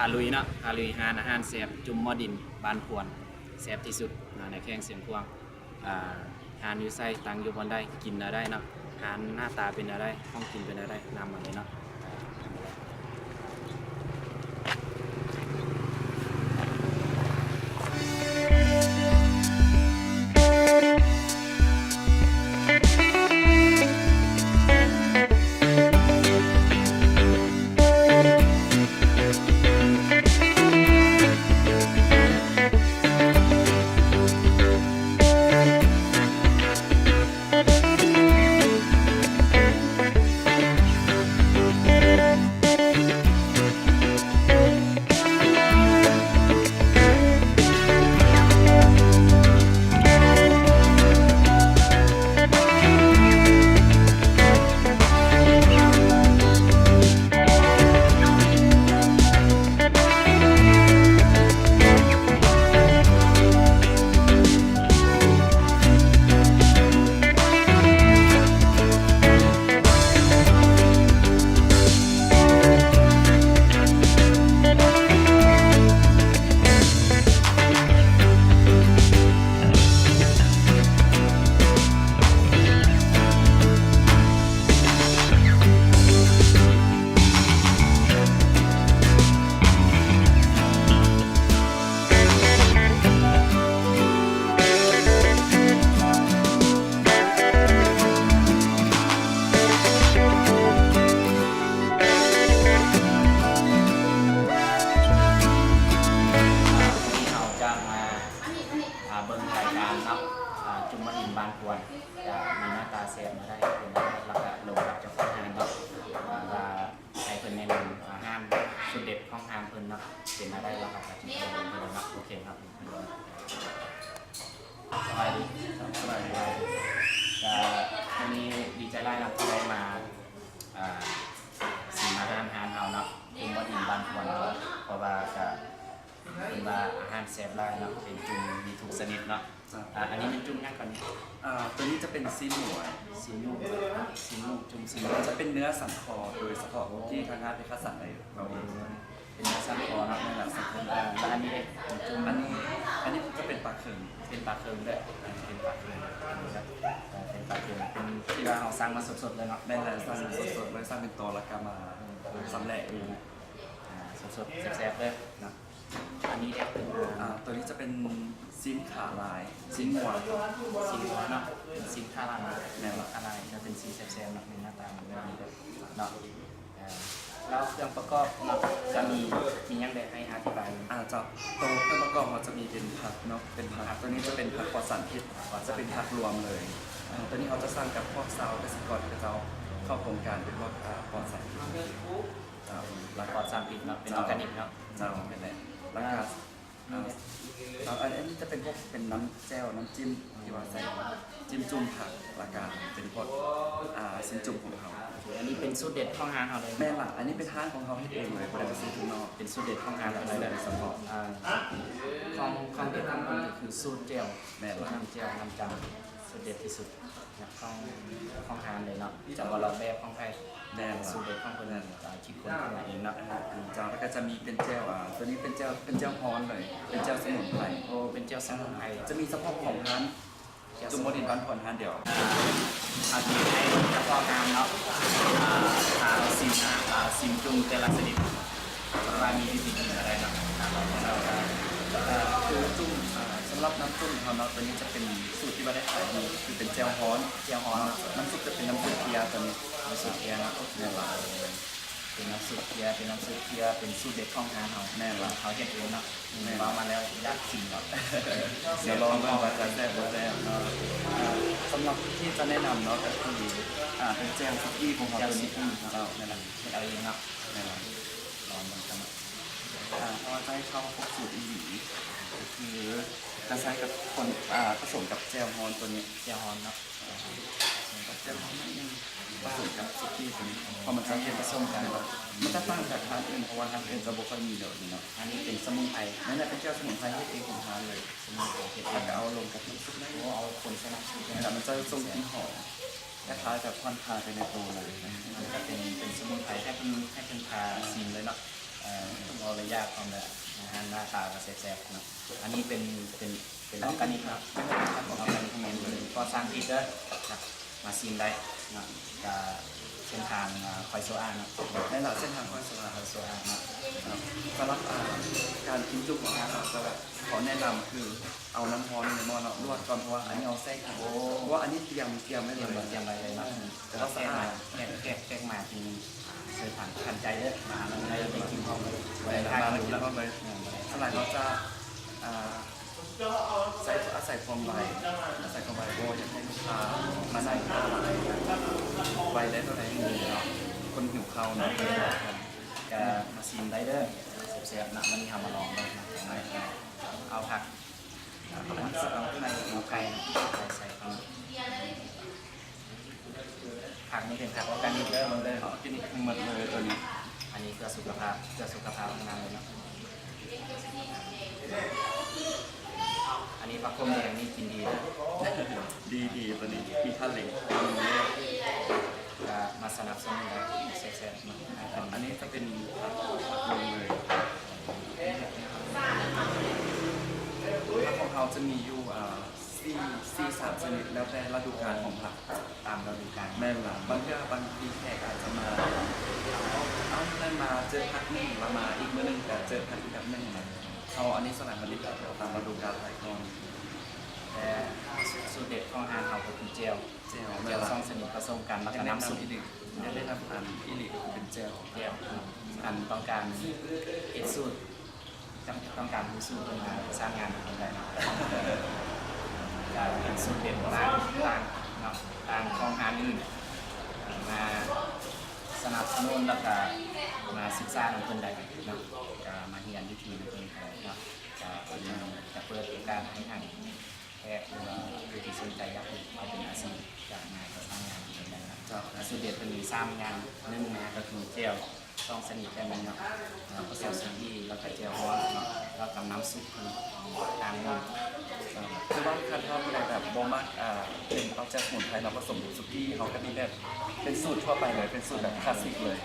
าลุยเนาะพาลุยหานอาหารแซ่บจุ่มหม้อดินบ้านพวนแซ่บที่สุดในแข้งเสียงพวงหานอยู่ไส้ตังอยู่บนได้กินอะไรเนาะหานหน้าตาเป็นอะไรห้องกินเป็นอะไรนำมาเลยเนาะเบิ่งรายการเนาะจุ่มมะดินบานพวนจะมีหน้าตาแซ่บมาได้เป็นราคาโลกับเจ้าของห้างเนาะว่าให้เพิ่นแนะนำอาหารสุดเด็ดของห้างเพิ่นเนาะเป็นอะไรราคาจะเป็นเพิ่นเนาะโอเคครับสบายดีสบายดีวันนี้ดีใจได้นะที่ได้มาสิมาทานอาหารเฮาเนาะจุ่มมะดินบานพวนเพราะว่าจะเป็นว่าอาหารแซ่บหลายเนาะเป็นจุ่มมีทุกชนิดเนาะอันนี้เป็นจุ่มยังก่อนตัวนี้จะเป็นซีนหมูซีนูซีนูจุ่มซีนูจะเป็นเนื้อสันคอโดยเฉพาะที่ทางงานเป็นคัดสรรในเราเองเป็นเนื้อสันคอเนาะนั่นแหละสันคอแล้วอันนี้จุ่มอันนี้ก็เป็นปลาเค็มเป็นปลาเค็มด้วยเป็นปลาเค็มเป็นปลาเค็มเป็นที่ว่าเราสร้างมาสดๆเลยเนาะได้เลยสร้างสดๆเลยสร้างเป็นตัวแล้วก็มาสำเร็จเองสดๆแซ่บๆเลยเนาะอันนี้เนี่ยตัวนี้จะเป็นซีนขาลายซีนหัวซีนหัวเนาะซีนขาลายแนวอะไรจะเป็นซีนแซ่บๆเนาะในหน้าตามันแบบนี้เลยเนาะแล้วเครื่องประกอบเนาะจะมียังได้ให้อธิบายจากตัวเครื่องประกอบเราจะมีเป็นผักเนาะเป็นผักตัวนี้จะเป็นผักปลอดสารพิษจะเป็นผักรวมเลยตัวนี้เขาจะสร้างกับพวกซาวเกษตรกรกับเจ้าเข้าโครงการเป็นพวกปลอดสารพิษหลักปลอดสารพิษเนาะเป็นออร์แกนิกเนาะเป็นแหละแล้วก็อันนี้จะเป็นพวกเป็นน้ำแจ่วน้ำจิ้มที่ว่าใส่จิ้มจุ่มผักแล้วก็เป็นพวกซิมจุ่มของเขาอันนี้เป็นสูตรเด็ดของร้านเขาเลยแม่ละอันนี้เป็นร้านของเขาเองเลยไม่ได้ซื้อที่นอกเป็นสูตรเด็ดของร้านอะไรแบบสมบูรณ์ของเด็ดของมันก็คือสูตรแจ่วแม่ละน้ำแจ่วน้ำจำสูตรเด็ดที่สุดของร้านเลยเนาะจากว่าเราแบบของไทยแน่สูตรเด็ดของคนนั้นคิดคนขึ้นมาเองเนาะจ้าแล้วก็จะมีเป็นเจลตัวนี้เป็นเจลฮอนเลยเป็นเจลสมุนไพรโอ้เป็นเจลสมุนไพรจะมีเฉพาะของร้านจุ่มมดินบ้านพรร้านเดียวอาทิตย์ให้เฉพาะงานเนาะซิมจุ่มแต่ละชนิดว่ามีวิธีกินอะไรเนาะคือจุ่มสำหรับน้ำจุ่มของเราตัวนี้จะเป็นสูตรที่เราได้ขายดีคือเป็นเจลฮอนน้ำซุปจะเป็นน้ำซุปเพียตัวนี้น้ำซุปเพียนะแน่ละเป็นน้ำซุปเพียเป็นสูตรเด็ดของร้านเขาแน่ละเขาเห็นเองเนาะมาแล้วอยากชิมเนาะเดี๋ยวลองดูว่าจะแซ่บสำหรับที่จะแนะนำเนาะก็คือเป็นเจลซุกี้ของเราตัวนี้เราเนี่ยแหละเป็นอะไรเนาะเนี่ยแหละลองมันกันเขาจะให้เข้าพวกสูตรอีหลีคือจะใช้กับคนผสมกับเจลฮอนตัวนี้เจลฮอนเนาะเจลฮอนนิดนึงผสมกับซุกี้ตัวนี้พอมันจะเย็นผสมกันมันจะตั้งจากทานอื่นเพราะว่าทานอื่นจะบุกมีเดี๋ยวนี้เนาะอันนี้เป็นสมุนไพรนั่นแหละเป็นเจลสมุนไพรที่เองของทานเลยสมุนไพรแล้วก็เอาลงกับน้ำซุปได้เอาคนสนับสนุนแต่มันจะทรงกลิ่นหอมคล้ายๆกับควันพาไปในตัวเลยมันจะเป็นสมุนไพรให้เป็นพาซิมเลยเนาะ เราระยะความแบบอาหารหน้าตาก็แซ่บๆเนาะอันนี้เป็นออร์แกนิกเนาะออร์แกนิกเมนเลยก็สร้างพิษเด้อครับมาซิมได้เนาะจะเส้นทางคอยโซอาเนาะ ในหลักเส้นทางความสลา คอยโซอาเนาะ สำหรับการกินจุ่มของเราจะขอแนะนำคือเอาน้ำร้อนในหม้อเราลวกก่อนเพราะว่าอันนี้เอาแทรกเพราะว่าอันนี้เตรียมไม่ เตรี เลย ยมไว้เลยเนาะ แต่เราสะอาด แกะมาทีเคยผ่านทันใจเด้อมาแล้วได้กินพร้อมเลย ไว้แล้วมากินเข้าไปสลายเราจะใส่ความใบโบอยากให้ลูกค้ามาได้ข้าวใบได้เท่าไหร่คนหิวข้าวเนาะ จะมาซิมได้เด้อเสียบๆนะวันนี้ทำมาลองเลยนะเอาผักเอาไข่ใส่ผักนี่เป็นผักออร์แกนิกเด้อมันเลย กินหมดเลยตัวนี้ อันนี้เพื่อสุขภาพทั้งนั้นเลยเนาะอันนี้ผักต้มแดงนี่กินดีนะ ดีตัวนี้มีท่าเหล็ก จะมาสนับสนุนแบบแซ่บๆเนาะ อันนี้จะเป็นผักลงเลยผักของเขาจะมีอยู่สี่สามชนิดแล้วแต่ฤดูกาลของผัก ตามฤดูกาล แม่นล่ะบางทีแขกอาจจะมาเอานั่นมาเจอผักหนึ่งแล้วมาอีกมื้อหนึงแต่เจอผักอีกแบบหนึ่งเขาอันนี้สลัดมันดีตามฤดูกาลหลายคน แต่สูตรเด็ดของอาหารเขาก็คือเจล เจล เจลซองสนิทผสมกันแล้วก็น้ำซุป อีลิกได้นำอันอีลิกเป็นเจล เจลอันต้องการเอ็ดสูตรต้องการผู้สูตรมาสร้างงานคนใดเนาะการเป็นสูตรเด็ดต่างเนาะต่างของอาหารอื่นมาสนับสนุนแล้วก็มาศึกษาของคนใดเนาะก็มาเรียนวิธีของคนใดเนาะจะเปิดโอกาสให้ทางแพทย์หรือว่าผู้ที่สนใจอยากเอาเป็นอาชีพอยากงานก็สร้างงานคนใดนะสูตรเด็ดเป็นมี3อย่าง1นะก็คือเจลต้องสนิทกันเนาะผสมซีดีแล้วก็เจลร้อนเนาะแล้วกับน้ำซุปตามนี้ คือว่าคันทอดอะไรแบบโบมักเป็นเราจะสมุนไพรเราผสมสุกี้เขาก็มีแบบเป็นสูตรทั่วไปเลยเป็นสูตรแบบคลาสสิกเลย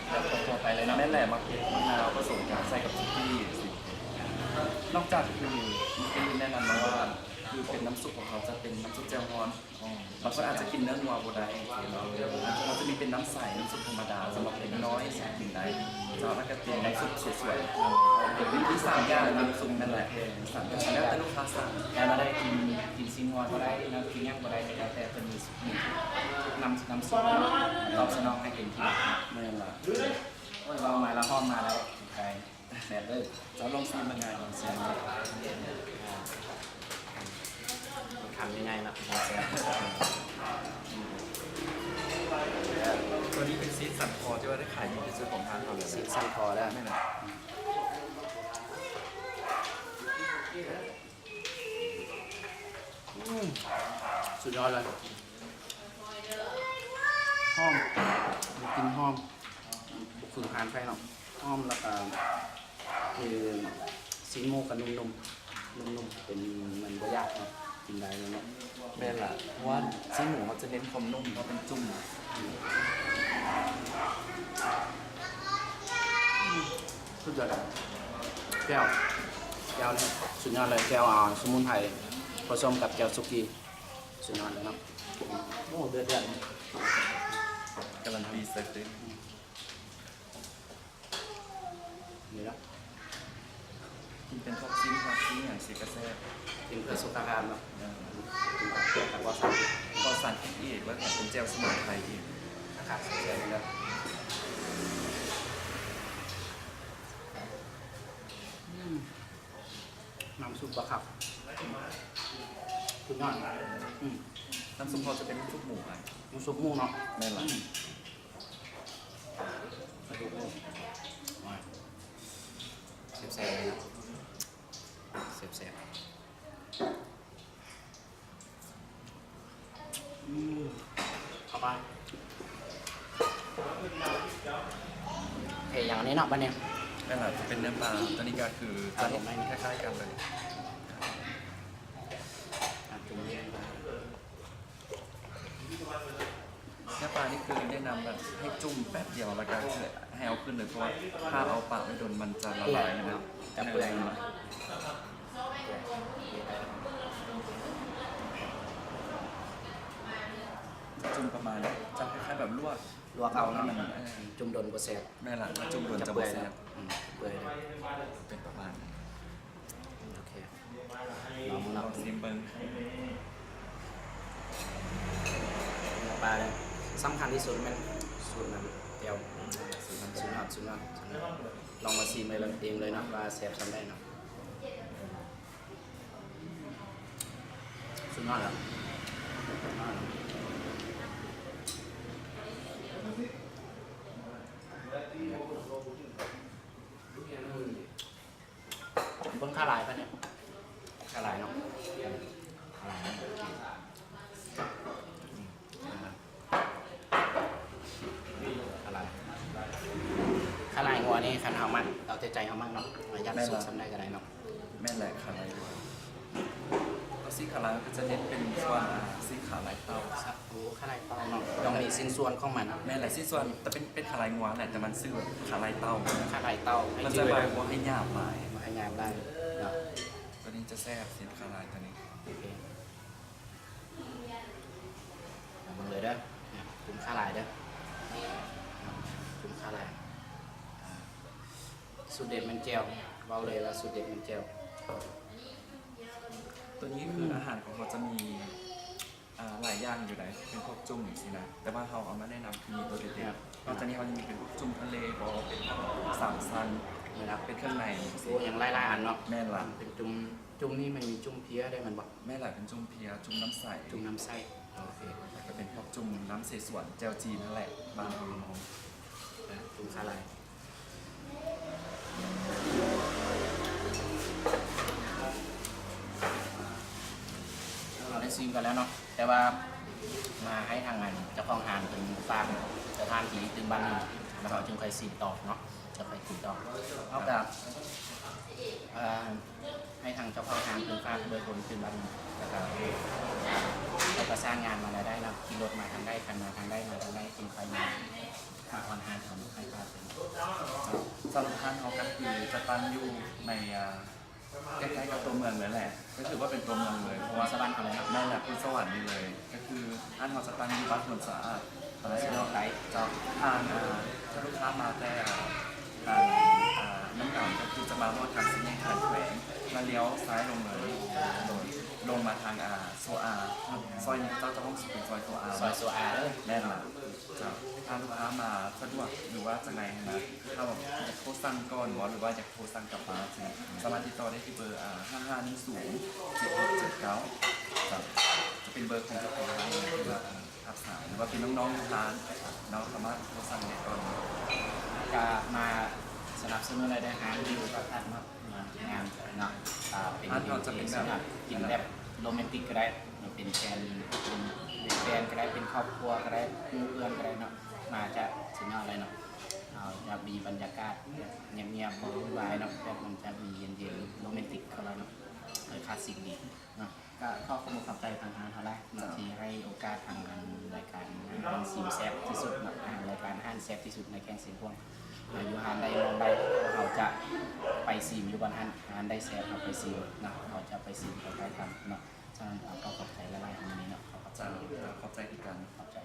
แล้วตัวไปเลยเนาะ แม่นแหละมะเขือมะนาวผสมกันใส่กับสุกี้นอกจากคือมีแนะนำมาว่าคือเป็นน้ำซุปของเขาจะเป็นน้ำซุปแจ่วฮ้อนบางคนอาจจะกินเนื้องัวโบได้เราจะมีเป็นน้ำใสน้ำซุปธรรมดาสำหรับเด็กน้อยกินได้เจ้าแล้วก็เป็นน้ำซุปสวยๆเป็นวิธีสามอย่างน้ำซุปนั่นแหละสามอย่างแล้วแต่ลูกค้าสั่ง แต่มาได้กินซิงวอนก็ได้นะกินย่างก็ได้แต่เป็นมีน้ำซุปตอบสนองให้เต็มที่ ไม่ละ เรามาแล้วห้องมาแล้วใครแบบเลย เราลองซีมันงานลองซีมัน ทำยังไงนะ ตัวนี้เป็นซีสันคอที่ว่าได้ขายดีที่สุดของทางเราเลย สิสั่งคอได้ ไม่นะ สุดยอดเลยหอมกินหอมบุกฝึกทานไฟเนาะหอมแล้วก็คือซีนโมกับนุ่มเป็นมันบ่ยากเนาะกินได้เลยเนาะ แม่ละเพราะว่าซีหมูเขาจะเน้นความนุ่มเขาเป็นจุ่ม สุดยอดเลยแก้วเนี่ยสุดยอดเลยแก้วสมุนไพรผสมกับแก้วสุกี้สุดยอดเลยเนาะโอ้เดือด กำลังดีเสร็จเลย นี่แล้ว กินเป็นพวกซีอย่างซีกระแซ่ กินเพื่อสุขภาพเนาะกินกับเกลือกับวาซาบิ ก็สั่นอีกแล้วแถมเป็นเจลสมุนไพรอีก นะครับใส่เลยน้ำซุปบะครับสุดยอด น้ำซุปเขาจะเป็นซุปหมูไง น้ำซุปหมูเนาะ แม่ละ กระดูกหมูเสียบเลยเสียบเข้าไปอย่างนี้เนาะบ้านเนี่ย แม่ละจะเป็นเนื้อปลาตัวนี้ก็คือจะเห็นคล้ายๆกันเลย เนื้อปลานี่คือแนะนำแบบให้จุ่มแป๊บเดียวแล้วก็ให้ ให้เอาขึ้นเลยเพราะว่าถ้าเอาปากไม่โดนมันจะละลายนะครับ จะเปื่อยเนาะ จุ่มประมาณจะคล้ายๆแบบลวก ลวกเอาเนาะ มัน จุ่มโดนบ่แซ่บ แม่หลังจุ่มโดนจะ เปื่ บ่ อย แซ่ แล้ บ เปื่อยแล้ว เป็นประมาณนั้น โอเคลอง ล นับ องซิมเบิ้ง ปลาเลยสำคัญที่สุดมันสูตรมันเดียวสูตรนับลองมาซีมเองเลยเนาะว่าแซ่บทำได้เนาะสุดยอดแล้วเบิ้งข้าลายปะเนี่ยข้าลายเนาะข้าลายนะข้าลายงัวนี่คันเอามันเอาใจเอามันเนาะมายัดสูตรซ้ำได้ก็ได้เนาะ แม่แหลกขาลายด้วยก็ซี่ขาลายก็จะเน้นเป็นส่วนซี่ขาลายเต้า สับโอ้ข้าลายเต้าเนาะต้องมีสิ้นส่วนของมัน แม่แหลกซี่ส่วนแต่เป็นขาลายงัวแหละแต่มันซื่อขาลายเต้า ข้าลายเต้าให้ มัน จื จะ ด แบบว่าให้หยาบหลาย มาให้งานได้เนาะ ตัวนี้จะแซ่บสีขาลายตัวนี้ โอเคเอามึงเลยเด้อเนี่ยจุ่มข้าลายเด้อจุ่มข้าลายสูตรเด็ดมันเจียวเบาเลยว่าสูตรเด็ดมันเจียว ตัวนี้คืออาหารของเขาจะมีหลายอย่างอยู่ไหนเป็นพวกจุ่มสินะแต่ว่าเขาเอามาแนะนำคือมีตัวเด็ดๆนอกจากนี้เขายังมีเป็นพวกจุ่มทะเลบอเป็นสามซัน นี่นะ เป็นเครื่องใน โอ้อย่างไล่ๆอันเนาะ แม่หลัก เป็นจุ่มนี่มันมีจุ่มเพี้ยได้มันบอก แม่หลักเป็นจุ่มเพียจุ่มน้ำใส จุ่มน้ำไส้โอเค แล้วก็เป็นพวกจุ่มน้ำเสฉวนเจลจีนนั่นแหละบางคน จุ่มข้าลายเราได้ซิมกันแล้วเนาะแต่ว่ามาให้ทางงานเจ้าของงานเป็นฟาร์มจะทานผีตึงบ้านนี้แล้วเราจึงค่อยซิมต่อเนาะจะค่อยกินต่อเอาแบบให้ทางเจ้าของงานเป็นฟาร์มเบอร์คนตึงบ้านนี้แล้วก็เราก็สร้างงานมาแล้วได้นะขี่รถมาทางได้กันมาทางได้มาทางได้กินไฟมาออนฮานทำให้ฟาร์มเป็น สรุปท่านเขาก็คือจะตั้งอยู่ในใกล้ๆกับตัวเมืองเลยแหละ ก็ถือว่าเป็นตัวเมืองเลย เพราะว่า สวรรค์อะไรครับ แม่แหละคุณสวรรค์นี่เลย ก็คืออันเขาจะตั้งอยู่บ้านผลสะอาดอะไร สะดวกไหล จะทางถ้าลูกค้ามาแต่ทางน้ำหนาวก็คือจะมาลอดทางสี่แยกทางแขวงมาเลี้ยวซ้ายลงเลยโดยลงมาทางโซอาซอยนี้เจ้าจะต้องเป็นซอยโซอา ซอยโซอาเลย แน่นอนครับถ้าลูกค้ามาสะดวกหรือว่าจะไงนะถ้าแบบอยากโทรสั่งก่อนหรือว่าอยากโทรสั่งกลับมาจริงสามารถติดต่อได้ที่เบอร์55107679ครับจะเป็นเบอร์ของเจ้าของร้านเลยที่ว่าทับสายหรือว่าเป็นน้องๆลูกค้าน้องสามารถโทรสั่งได้ก่อน ก็มาสนับสนุนอะไรได้หาวิวกับท่านเนาะงานเนาะเป็นกินแบบโรแมนติกก็ได้เป็นแฟนก็ได้เป็นครอบครัวก็ได้เพื่อนก็ได้เนาะมาจะสุดยอดเลยเนาะจะมีบรรยากาศเงียบๆวุ่นวายเนาะแบบมันจะมีเย็นๆโรแมนติกเข้ามาเนาะคลาสสิกดีเนาะก็ข้อความขับใจทางงานเขาได้ที่ให้โอกาสทางรายการอาหารซีมแซ่บที่สุดเนาะรายการอาหารแซ่บที่สุดในแกงเสียงพวงอยู่หานได้มองได้เขาจะไปซีมอยู่บนหานได้แซ่บเขาไปซีมเนาะเขาจะไปซีมเขาไปทำเนาะฉะนั้นเขาขอบใจละลายอันนี้เนาะเขาขอบใจ ขอบใจอีกครั้ง ขอบใจ